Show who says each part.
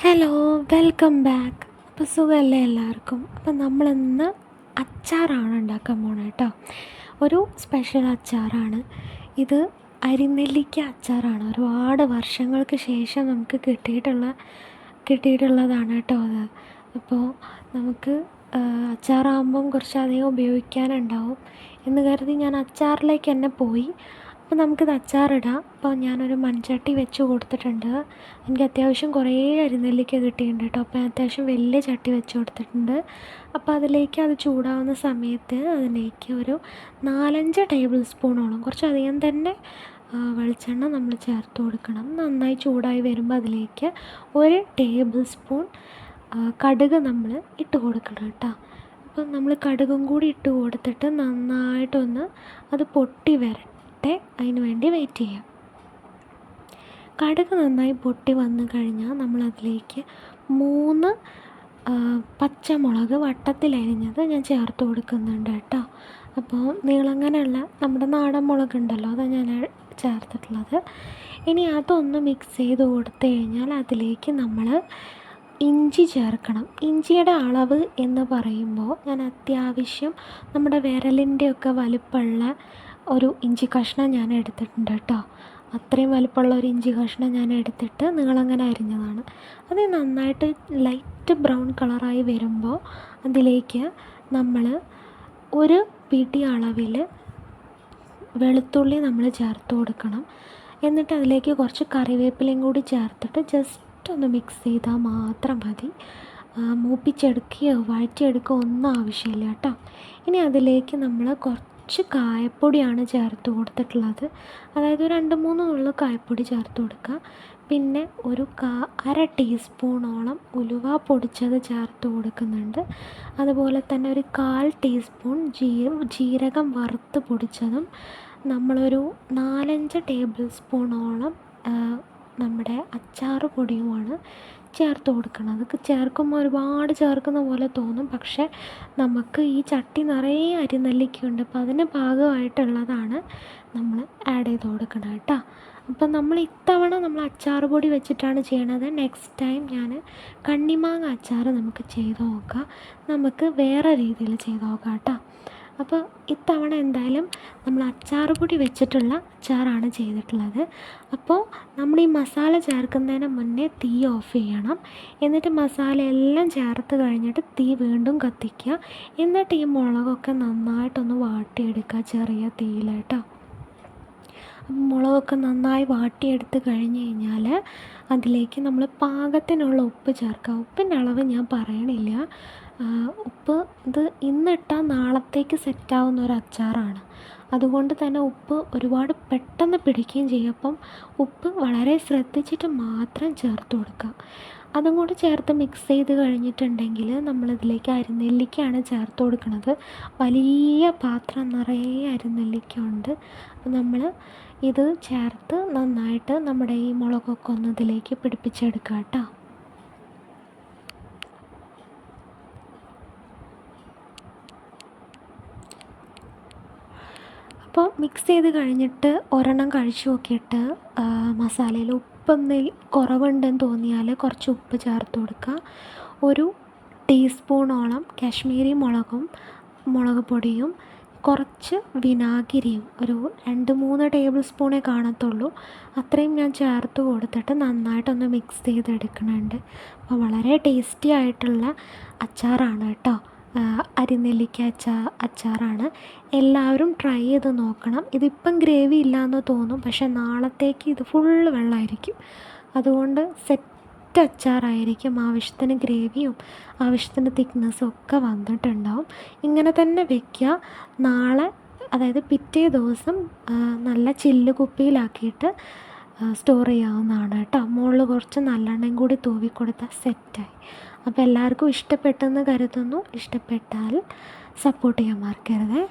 Speaker 1: Hello, welcome back. അപ്പോൾ സുഖമല്ലേ എല്ലാവർക്കും? അപ്പം നമ്മളിന്ന് അച്ചാറാണ് ഉണ്ടാക്കാൻ പോണത് കേട്ടോ. ഒരു സ്പെഷ്യൽ അച്ചാറാണ് ഇത്. അരിനെല്ലിക്ക അച്ചാറാണ്. ഒരുപാട് വർഷങ്ങൾക്ക് ശേഷം നമുക്ക് കിട്ടിയിട്ടുള്ളതാണ് കേട്ടോ അത്. അപ്പോൾ നമുക്ക് അച്ചാറാകുമ്പം കുറച്ചധികം ഉപയോഗിക്കാനുണ്ടാവും എന്ന് കരുതി ഞാൻ അച്ചാറിലേക്ക് തന്നെ പോയി. അപ്പോൾ നമുക്കിത് അച്ചാറിടാം. അപ്പോൾ ഞാനൊരു മൺചട്ടി വെച്ച് കൊടുത്തിട്ടുണ്ട്. എനിക്ക് അത്യാവശ്യം കുറേ അരിനെല്ലിക്ക കിട്ടിയിട്ടുണ്ട് കേട്ടോ. അപ്പോൾ അത്യാവശ്യം വലിയ ചട്ടി വെച്ച് കൊടുത്തിട്ടുണ്ട്. അപ്പോൾ അതിലേക്ക് അത് ചൂടാവുന്ന സമയത്ത് അതിലേക്ക് ഒരു 4-5 ടേബിൾ സ്പൂണോളം, കുറച്ചധികം തന്നെ വെളിച്ചെണ്ണ നമ്മൾ ചേർത്ത് കൊടുക്കണം. നന്നായി ചൂടായി വരുമ്പോൾ അതിലേക്ക് 1 ടേബിൾ സ്പൂൺ കടുക് നമ്മൾ ഇട്ട് കൊടുക്കണം കേട്ടോ. അപ്പം നമ്മൾ കടുകും കൂടി ഇട്ട് കൊടുത്തിട്ട് നന്നായിട്ടൊന്ന് അത് പൊട്ടി വരട്ടെ, അതിന് വേണ്ടി വെയിറ്റ് ചെയ്യാം. കടുക് നന്നായി പൊട്ടി വന്നു കഴിഞ്ഞാൽ നമ്മളതിലേക്ക് 3 പച്ചമുളക് വട്ടത്തിലരിഞ്ഞത് ഞാൻ ചേർത്ത് കൊടുക്കുന്നുണ്ട് കേട്ടോ. അപ്പോൾ നീളങ്ങനെയുള്ള നമ്മുടെ നാടൻ മുളകുണ്ടല്ലോ, അതാണ് ഞാൻ ചേർത്തിട്ടുള്ളത്. ഇനി അതൊന്ന് മിക്സ് ചെയ്ത് കൊടുത്തു കഴിഞ്ഞാൽ അതിലേക്ക് നമ്മൾ ഇഞ്ചി ചേർക്കണം. ഇഞ്ചിയുടെ അളവ് എന്ന് പറയുമ്പോൾ ഞാൻ അത്യാവശ്യം നമ്മുടെ വിരലിൻ്റെയൊക്കെ വലിപ്പമുള്ള ഒരു ഇഞ്ചി കഷ്ണം ഞാൻ എടുത്തിട്ടുണ്ട് കേട്ടോ. അത്രയും വലിപ്പമുള്ള ഒരു ഇഞ്ചി കഷ്ണം ഞാൻ എടുത്തിട്ട് നീളങ്ങനെ അരിഞ്ഞതാണ്. അത് നന്നായിട്ട് ലൈറ്റ് ബ്രൗൺ കളറായി വരുമ്പോൾ അതിലേക്ക് നമ്മൾ 1 പിടി അളവിൽ വെളുത്തുള്ളി നമ്മൾ ചേർത്ത് കൊടുക്കണം. എന്നിട്ട് അതിലേക്ക് കുറച്ച് കറിവേപ്പിലയും കൂടി ചേർത്തിട്ട് ജസ്റ്റ് ഒന്ന് മിക്സ് ചെയ്താൽ മാത്രം മതി. മൂപ്പിച്ചെടുക്കുകയോ വഴറ്റിയെടുക്കുകയോ ഒന്നും ആവശ്യമില്ല കേട്ടോ. ഇനി അതിലേക്ക് നമ്മൾ കുറച്ച് കായപ്പൊടിയാണ് ചേർത്ത് കൊടുത്തിട്ടുള്ളത്. അതായത് 2-3 നുള്ളു കായപ്പൊടി ചേർത്ത് കൊടുക്കുക. പിന്നെ ഒരു 1/2 ടീസ്പൂണോളം ഉലുവ പൊടിച്ചത് ചേർത്ത് കൊടുക്കുന്നുണ്ട്. അതുപോലെ തന്നെ ഒരു 1/4 ടീസ്പൂൺ ജീരകം വറുത്ത് പൊടിച്ചതും, നമ്മളൊരു 4-5 ടേബിൾ സ്പൂണോളം നമ്മുടെ അച്ചാർ പൊടിയുമാണ് ചേർത്ത് കൊടുക്കുന്നത്. അത് ചേർക്കുമ്പോൾ ഒരുപാട് ചേർക്കുന്ന പോലെ തോന്നും, പക്ഷേ നമുക്ക് ഈ ചട്ടി നിറയെ അരിനെല്ലിക്കയുണ്ട്. അപ്പോൾ അതിന് പാകമായിട്ടുള്ളതാണ് നമ്മൾ ആഡ് ചെയ്ത് കൊടുക്കണം കേട്ടോ. അപ്പം നമ്മൾ ഇത്തവണ നമ്മൾ അച്ചാർ പൊടി വെച്ചിട്ടാണ് ചെയ്യണത്. നെക്സ്റ്റ് ടൈം ഞാൻ കണ്ണിമാങ്ങ അച്ചാർ നമുക്ക് ചെയ്ത് നോക്കാം. നമുക്ക് വേറെ രീതിയിൽ ചെയ്ത് നോക്കാം കേട്ടോ. അപ്പോൾ ഇത്തവണ എന്തായാലും നമ്മൾ അച്ചാർ പൊടി വെച്ചിട്ടുള്ള അച്ചാറാണ് ചെയ്തിട്ടുള്ളത്. അപ്പോൾ നമ്മൾ ഈ മസാല ചേർക്കുന്നതിന് മുന്നേ തീ ഓഫ് ചെയ്യണം. എന്നിട്ട് മസാല എല്ലാം ചേർത്ത് കഴിഞ്ഞിട്ട് തീ വീണ്ടും കത്തിക്കുക. എന്നിട്ട് ഈ മുളകൊക്കെ നന്നായിട്ടൊന്ന് വാട്ടിയെടുക്കുക ചെറിയ തീയിൽ കേട്ടോ. മുളകൊക്കെ നന്നായി വാട്ടിയെടുത്ത് കഴിഞ്ഞ് കഴിഞ്ഞാൽ അതിലേക്ക് നമ്മൾ പാകത്തിനുള്ള ഉപ്പ് ചേർക്കുക. ഉപ്പിൻ്റെ അളവ് ഞാൻ പറയണില്ല. ഉപ്പ് ഇത് ഇന്നിട്ടാൽ നാളത്തേക്ക് സെറ്റാവുന്ന ഒരു അച്ചാറാണ്. അതുകൊണ്ട് തന്നെ ഉപ്പ് ഒരുപാട് പെട്ടെന്ന് പിടിക്കുകയും ചെയ്യും. അപ്പം ഉപ്പ് വളരെ ശ്രദ്ധിച്ചിട്ട് മാത്രം ചേർത്ത് കൊടുക്കുക. അതും കൂടി ചേർത്ത് മിക്സ് ചെയ്ത് കഴിഞ്ഞിട്ടുണ്ടെങ്കിൽ നമ്മളിതിലേക്ക് അരിനെല്ലിക്കയാണ് ചേർത്ത് കൊടുക്കുന്നത്. വലിയ പാത്രം നിറയെ അരിനെല്ലിക്ക ഉണ്ട്. അപ്പോൾ നമ്മൾ ഇത് ചേർത്ത് നന്നായിട്ട് നമ്മുടെ ഈ മുളകൊക്കെ ഒന്ന് ഇതിലേക്ക് പിടിപ്പിച്ചെടുക്കുക കേട്ടോ. അപ്പോൾ മിക്സ് ചെയ്ത് കഴിഞ്ഞിട്ട് ഒരെണ്ണം കഴിച്ച് നോക്കിയിട്ട് മസാലയിൽ ഉപ്പൊന്ന് കുറവുണ്ടെന്ന് തോന്നിയാൽ കുറച്ച് ഉപ്പ് ചേർത്ത് കൊടുക്കുക. 1 ടീസ്പൂണോളം കാശ്മീരി മുളക് പൊടിയും കുറച്ച് വിനാഗിരിയും, ഒരു 2-3 ടേബിൾ സ്പൂണേ കാണത്തുള്ളൂ, അത്രയും ഞാൻ ചേർത്ത് കൊടുത്തിട്ട് നന്നായിട്ടൊന്ന് മിക്സ് ചെയ്തെടുക്കുന്നുണ്ട്. അപ്പോൾ വളരെ ടേസ്റ്റി ആയിട്ടുള്ള അച്ചാറാണ് കേട്ടോ. അരിനെല്ലിക്ക അച്ചാറാണ്. എല്ലാവരും ട്രൈ ചെയ്ത് നോക്കണം. ഇതിപ്പം ഗ്രേവി ഇല്ലയെന്ന് തോന്നും, പക്ഷേ നാളത്തേക്ക് ഇത് ഫുള്ള് വെള്ളമായിരിക്കും. അതുകൊണ്ട് സെറ്റ് അച്ചാറായിരിക്കും. ആവശ്യത്തിന് ഗ്രേവിയും ആവശ്യത്തിന് തിക്നെസ്സും ഒക്കെ വന്നിട്ടുണ്ടാവും. ഇങ്ങനെ തന്നെ വയ്ക്കുക. നാളെ, അതായത് പിറ്റേ ദിവസം നല്ല ചില്ല് കുപ്പിയിലാക്കിയിട്ട് സ്റ്റോർ ചെയ്യാവുന്നതാണ് കേട്ടോ. മുകളിൽ കുറച്ച് നല്ലെണ്ണയും കൂടി തൂവി കൊടുത്താൽ സെറ്റായി. അപ്പോൾ എല്ലാവർക്കും ഇഷ്ടപ്പെട്ടെന്ന് കരുതുന്നു. ഇഷ്ടപ്പെട്ടാൽ സപ്പോർട്ട് ചെയ്യാൻ മറക്കരുതേ.